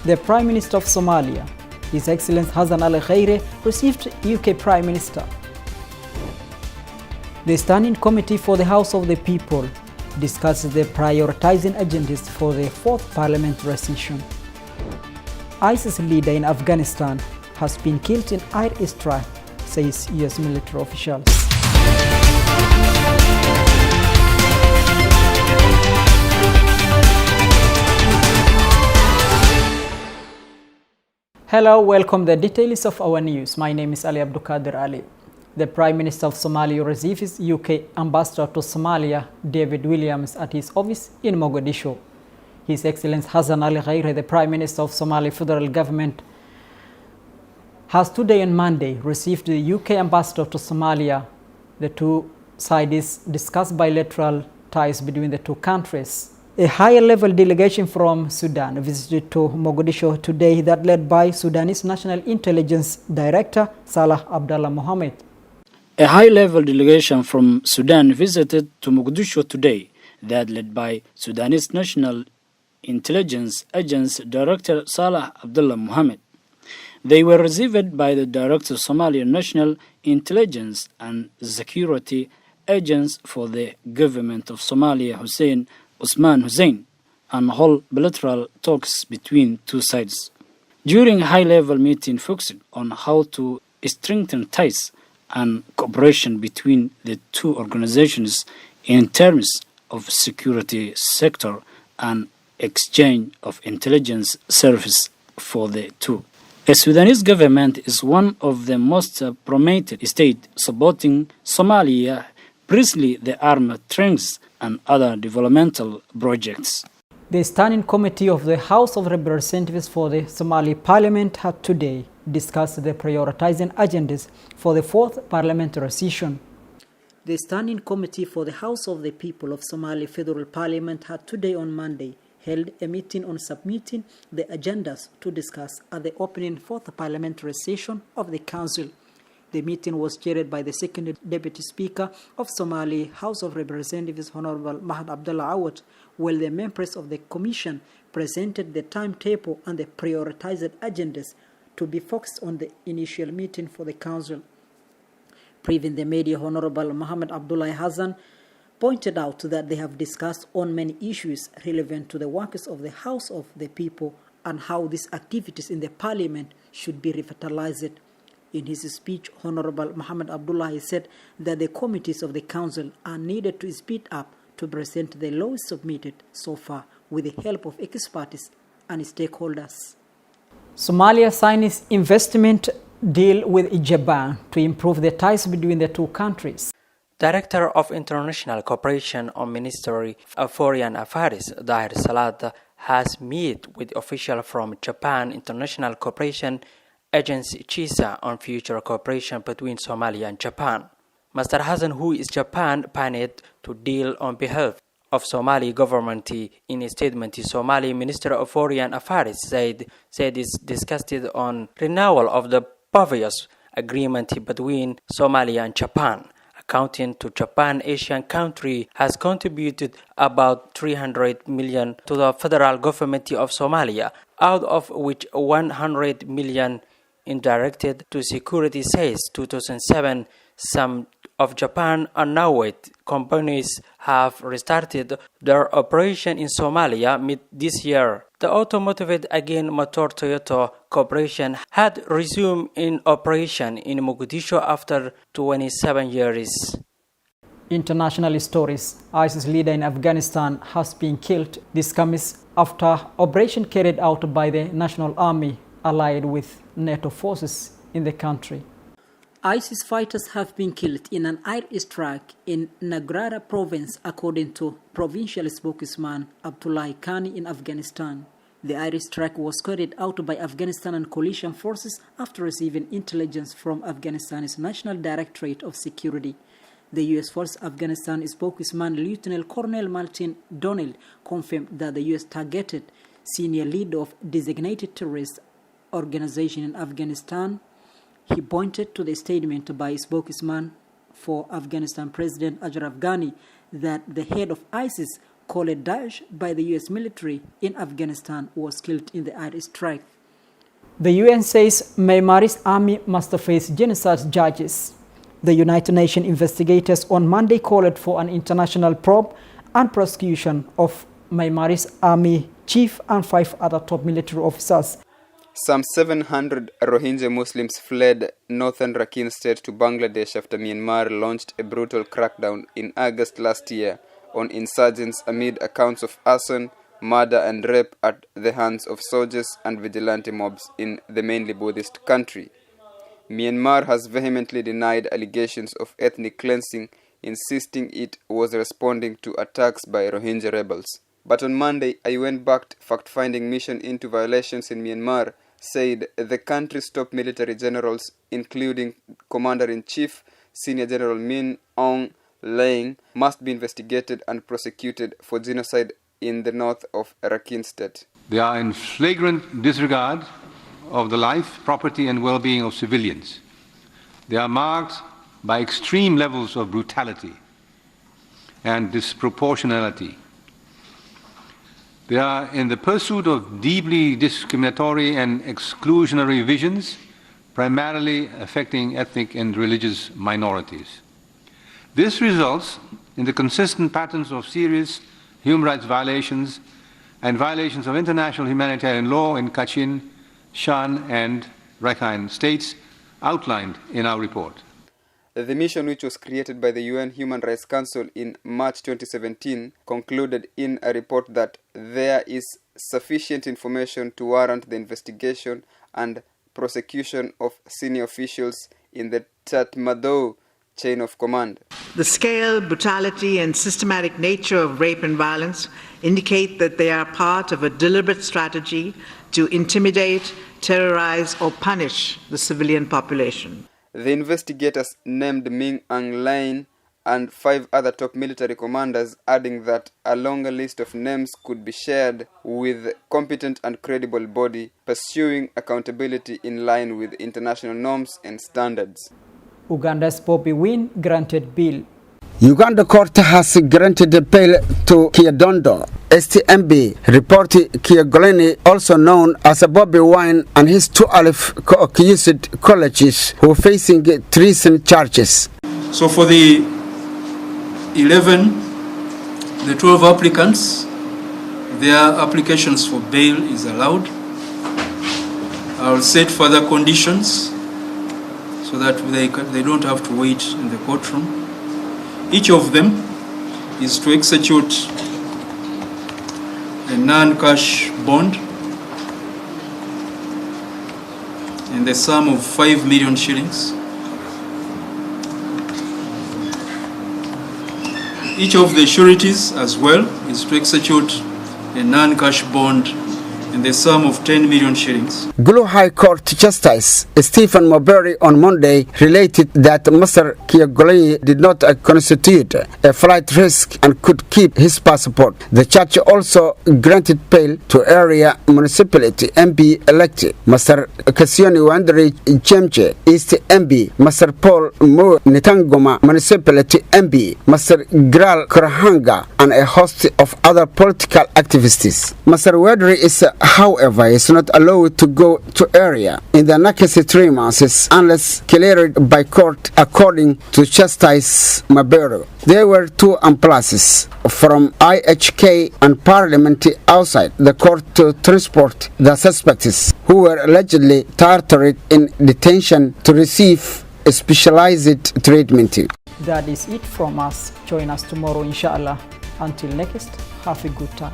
The Prime Minister of Somalia, His Excellency Hassan Ali Khaire, received UK Prime Minister. The Standing Committee for the House of the People discusses the prioritizing agendas for the 4th parliamentary session. ISIS leader in Afghanistan has been killed in air strike, says US military officials. Hello, welcome to the details of our news. My name is Ali Abdulkader Ali. The Prime Minister of Somalia receives UK Ambassador to Somalia, David Williams, at his office in Mogadishu. His Excellency Hassan Ali Khaire, the Prime Minister of Somali Federal Government, has today on Monday received the UK Ambassador to Somalia. The two sides discussed bilateral ties between the two countries. A higher-level delegation from Sudan visited to Mogadishu today that led by Sudanese National Intelligence Director Salah Abdallah Mohammed. A high-level delegation from Sudan visited to Mogadishu today that led by Sudanese National Intelligence Agency Director Salah Abdallah Mohammed. They were received by the Director of Somali National Intelligence and Security Agents for the Government of Somalia, Hussein Usman Hussein, and hold bilateral talks between two sides. During a high-level meeting focused on how to strengthen ties and cooperation between the two organizations in terms of security sector and exchange of intelligence service for the two. The Sudanese government is one of the most prominent states supporting Somalia, precisely the armed strengths and other developmental projects. The Standing Committee of the House of Representatives for the Somali Parliament had today discussed the prioritizing agendas for the 4th parliamentary session. The Standing Committee for the House of the People of Somali Federal Parliament had today on Monday held a meeting on submitting the agendas to discuss at the opening 4th parliamentary session of the Council. The meeting was chaired by the second Deputy Speaker of Somali House of Representatives, Honorable Mahad Abdullah Awad, while the members of the Commission presented the timetable and the prioritized agendas to be focused on the initial meeting for the Council. Briefing the media, Honorable Muhammad Abdullah Hassan pointed out that they have discussed on many issues relevant to the workers of the House of the People and how these activities in the Parliament should be revitalized. In his speech, Honorable Muhammad Abdullah said that the committees of the Council are needed to speed up to present the laws submitted so far with the help of experts and stakeholders. Somalia signs investment deal with Japan to improve the ties between the two countries. Director of International Cooperation on Ministry of Foreign Affairs, Dahir Salat, has met with officials from Japan International Cooperation Agency CHISA on future cooperation between Somalia and Japan. Mr. Hassan, who is Japan planned to deal on behalf of Somali government, in a statement, the Somali Minister of Foreign Affairs said is discussed on renewal of the previous agreement between Somalia and Japan. Accounting to Japan, Asian country has contributed about 300 million to the federal government of Somalia, out of which 100 million indirected to security since 2007. Some of Japan and Norway companies have restarted their operation in Somalia mid this year. The automotive again motor Toyota Corporation had resumed in operation in Mogadishu after 27 years. International stories. ISIS leader in Afghanistan has been killed. This comes after operation carried out by the National Army allied with NATO forces in the country. ISIS fighters have been killed in an air strike in Nagarra province, according to provincial spokesman Abdullah Khani in Afghanistan. The air strike was carried out by Afghanistan and coalition forces after receiving intelligence from Afghanistan's National Directorate of Security. The U.S. Force Afghanistan spokesman Lieutenant Colonel Martin Donald confirmed that the U.S. targeted senior leader of designated terrorist organization in Afghanistan. He pointed to the statement by spokesman for Afghanistan President Ashraf Ghani that the head of ISIS called Daesh by the US military in Afghanistan, was killed in the air strike. The UN says Myanmar's army must face genocide charges. The United Nations investigators on Monday called for an international probe and prosecution of Myanmar's army chief and 5 other top military officers. Some 700 Rohingya Muslims fled northern Rakhine state to Bangladesh after Myanmar launched a brutal crackdown in August last year on insurgents amid accounts of arson, murder and rape at the hands of soldiers and vigilante mobs in the mainly Buddhist country. Myanmar has vehemently denied allegations of ethnic cleansing, insisting it was responding to attacks by Rohingya rebels. But on Monday, a UN-backed fact-finding mission into violations in Myanmar said the country's top military generals, including Commander-in-Chief Senior General Min Aung Hlaing, must be investigated and prosecuted for genocide in the north of Rakhine state. They are in flagrant disregard of the life, property and well-being of civilians. They are marked by extreme levels of brutality and disproportionality. They are in the pursuit of deeply discriminatory and exclusionary visions, primarily affecting ethnic and religious minorities. This results in the consistent patterns of serious human rights violations and violations of international humanitarian law in Kachin, Shan and Rakhine states outlined in our report. The mission, which was created by the UN Human Rights Council in March 2017, concluded in a report that there is sufficient information to warrant the investigation and prosecution of senior officials in the Tatmadaw chain of command. The scale, brutality, and systematic nature of rape and violence indicate that they are part of a deliberate strategy to intimidate, terrorize, or punish the civilian population. The investigators named Min Aung Hlaing and 5 other top military commanders, adding that a longer list of names could be shared with competent and credible body, pursuing accountability in line with international norms and standards. Uganda's Bobby Wine granted bail. Uganda court has granted a bail to Kyadondo. SNTV reported Kyagulanyi, also known as Bobby Wine, and his 12 co-accused colleagues who are facing treason charges. So for the 12 applicants, their applications for bail is allowed. I'll set further conditions so that they don't have to wait in the courtroom. Each of them is to execute a non-cash bond in the sum of 5 million shillings. Each of the sureties as well is to execute a non-cash bond in the sum of 10 million shillings. Gulu High Court Justice Stephen Marbury on Monday related that Mr. Kyagulanyi did not constitute a flight risk and could keep his passport. The judge also granted bail to area municipality MP elected Mr. Kasioni Wanderi Jemche East MP, Mr. Paul Mu Nitangoma municipality MP, Mr. Gral Kurahanga, and a host of other political activists. Mr. Wanderi is however, is not allowed to go to area in the next 3 months unless cleared by court, according to Justice Mabero. There were 2 ambulances from IHK and Parliament outside the court to transport the suspects who were allegedly tortured in detention to receive specialized treatment. That is it from us. Join us tomorrow, inshallah. Until next, have a good time.